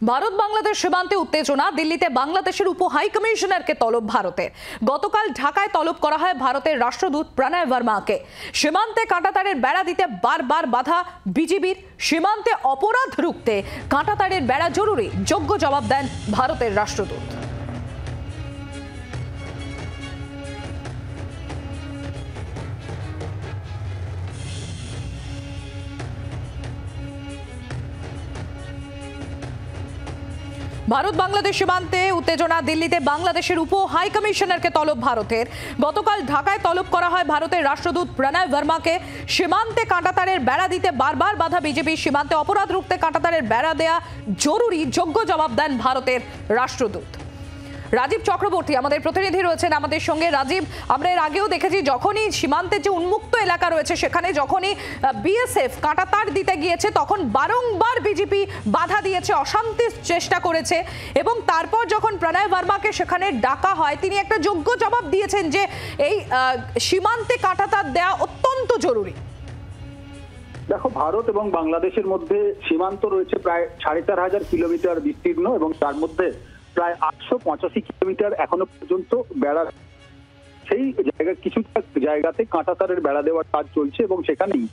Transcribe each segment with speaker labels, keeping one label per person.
Speaker 1: ভারত বাংলাদেশ সীমান্তে উত্তেজনা। দিল্লিতে বাংলাদেশের উপ হাই কমিশনারকে তলব ভারতের। গতকাল ঢাকায় তলব করা হয় ভারতের রাষ্ট্রদূত প্রণয় বর্মাকে। সীমান্তে কাঁটাতারের বেড়া দিতে বারবার বাধা বিজিবির। সীমান্তে অপরাধ রুখতে কাঁটাতারের বেড়া জরুরি, যোগ্য জবাব দেন ভারতের রাষ্ট্রদূত। ভারত বাংলাদেশ সীমান্তে উত্তেজনা। দিল্লিতে বাংলাদেশের উপ হাই কমিশনারকে তলব ভারতের। গতকাল ঢাকায় তলব করা হয় ভারতের রাষ্ট্রদূত প্রণয় বর্মাকে। সীমান্তে কাঁটাতারের বেড়া দিতে বারবার বাধা বিজেপি। সীমান্তে অপরাধ রুখতে কাঁটাতারের বেড়া দেয়া জরুরি, যোগ্য জবাব দেন ভারতের রাষ্ট্রদূত। রাজীব চক্রবর্তী আমাদের প্রতিনিধি রয়েছেন আমাদের সঙ্গে। রাজীব, আমরা এর আগেও দেখেছি যখনই সীমান্তে যে উন্মুক্ত এলাকা রয়েছে সেখানে যখনই বিএসএফ কাঁটাতার দিতে গিয়েছে তখন বারংবার বিজেপি বাধা দিয়েছে, অশান্তির চেষ্টা করেছে এবং তারপর যখন প্রণয় বর্মাকে সেখানে ডাকা হয় তিনি একটা যোগ্য জবাব দিয়েছেন যে এই সীমান্তে কাঁটাতার দেওয়া অত্যন্ত জরুরি।
Speaker 2: দেখো, ভারত এবং বাংলাদেশের মধ্যে সীমান্ত রয়েছে প্রায় ৪,৫০০ কিলোমিটার বিস্তীর্ণ এবং তার মধ্যে প্রায় ৮৮৫ কিলোমিটার এখনো পর্যন্ত বেড়া। সেই কিছুটা জায়গাতে কাঁটাতারের বেড়া দেওয়ার কাজ চলছে এবং সেখানেই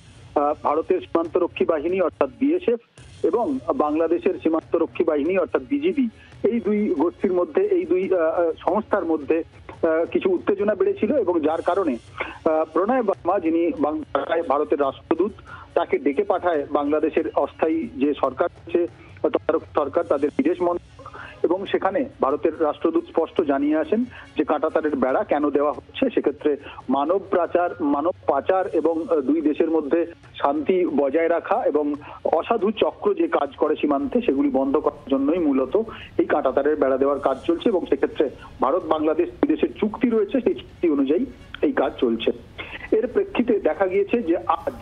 Speaker 2: ভারতের সীমান্তরক্ষী বাহিনী অর্থাৎ বিএসএফ এবং বাংলাদেশের সীমান্তরক্ষী বাহিনী অর্থাৎ বিজিবি, এই দুই গোষ্ঠীর মধ্যে, এই দুই সংস্থার মধ্যে কিছু উত্তেজনা বেড়েছিল এবং যার কারণে প্রণয় বর্মা, যিনি ভারতের রাষ্ট্রদূত, তাকে ডেকে পাঠায় বাংলাদেশের অস্থায়ী যে সরকার আছে সরকার, তাদের বিদেশ মন্ত্রক, এবং সেখানে ভারতের রাষ্ট্রদূত স্পষ্ট জানিয়ে আসেন যে কাঁটাতারের বেড়া কেন দেওয়া হচ্ছে। সেক্ষেত্রে মানব পাচার এবং দুই দেশের মধ্যে শান্তি বজায় রাখা এবং অসাধু চক্র যে কাজ করে সীমান্তে সেগুলি বন্ধ করার জন্যই মূলত এই কাঁটাতারের বেড়া দেওয়ার কাজ চলছে এবং সেক্ষেত্রে ভারত বাংলাদেশ দুই দেশের চুক্তি রয়েছে, সেই চুক্তি অনুযায়ী এই কাজ চলছে। এর প্রেক্ষিতে দেখা গিয়েছে যে আজ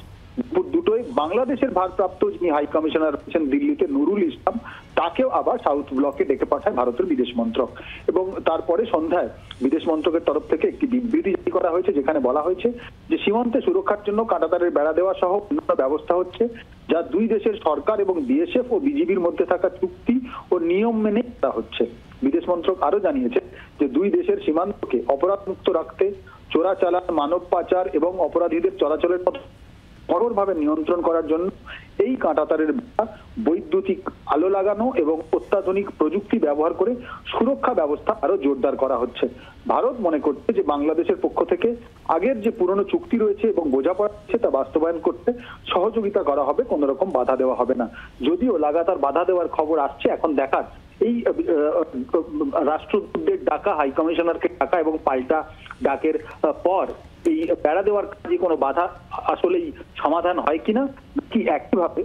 Speaker 2: দুটোই বাংলাদেশের ভারপ্রাপ্ত যিনি হাই কমিশনার রয়েছেন দিল্লিতে নুরুল ইসলাম, তাকেও আবার সাউথ ব্লকে ডেকে পাঠায় ভারতের বিদেশ মন্ত্রক এবং তারপরে সন্ধ্যায় বিদেশ মন্ত্রকের তরফ থেকে একটি বিবৃতি জারি করা হয়েছে যেখানে বলা হয়েছে যে সীমান্তে সুরক্ষার জন্য কাঁটাতারের বেড়া দেওয়া সহ অন্যান্য ব্যবস্থা হচ্ছে যা দুই দেশের সরকার এবং বিএসএফ ও বিজিবির মধ্যে থাকা চুক্তি ও নিয়ম মেনে করা হচ্ছে। বিদেশ মন্ত্রক আরো জানিয়েছে যে দুই দেশের সীমান্তকে অপরাধমুক্ত রাখতে চোরাচালান, মানব পাচার এবং অপরাধীদের চলাচলের মতো কঠোরভাবে নিয়ন্ত্রণ করার জন্য এই কাঁটাতারের বেড়া বৈদ্যুতিক আলো লাগানো এবং অত্যাধুনিক প্রযুক্তি ব্যবহার করে সুরক্ষা ব্যবস্থা আরো জোরদার করা হচ্ছে। ভারত মনে করছে যে বাংলাদেশের পক্ষ থেকে আগের যে পুরনো চুক্তি রয়েছে এবং বোঝাপড়া রয়েছে তা বাস্তবায়ন করতে সহযোগিতা করা হবে, কোন রকম বাধা দেওয়া হবে না। যদিও লাগাতার বাধা দেওয়ার খবর আসছে, এখন দেখার এই রাষ্ট্রদূতদের ডাকা, হাই কমিশনারকে ডাকা এবং পাল্টা ডাকের পর এই বেড়া দেওয়ার কাজে কোনো বাধা আসলেই সমাধান হয় কিনা, কি একইভাবে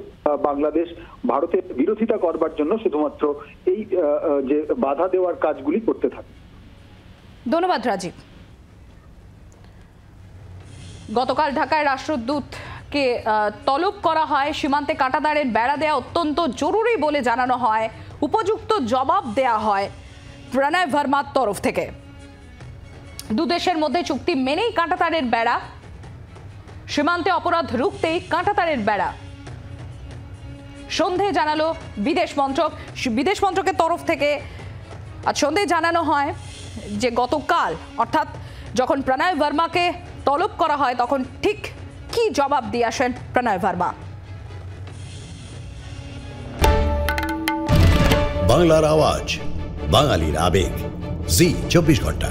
Speaker 2: বাংলাদেশ ভারতের বিরোধিতা করবার জন্য শুধুমাত্র এই যে বাধা দেওয়ার কাজগুলি করতে থাকে।
Speaker 1: ধন্যবাদ রাজীব। গতকাল ঢাকায় রাষ্ট্রদূতকে তলব করা হয়। সীমান্তে কাঁটাতারের বেড়া দেওয়া অত্যন্ত জরুরি বলে জানানো হয়। উপযুক্ত জবাব দেয়া হয় প্রণয় বর্মার তরফ থেকে। দুদেশের মধ্যে চুক্তি মেনেই কাঁটাতারের বেড়া, সীমান্তে অপরাধ রুখতেই কাঁটাতারের বেড়া। সন্ধে জানালো বিদেশ মন্ত্রক। বিদেশ মন্ত্রকের তরফ থেকে আজ সন্ধে জানানো হয় যে গতকাল অর্থাৎ যখন প্রণয় বর্মাকে তলব করা হয় তখন ঠিক কি জবাব দিয়ে আসেন প্রণয় বর্মা।
Speaker 3: বাংলার আওয়াজ, বাঙালির আবেগ, জি 24 ঘন্টা।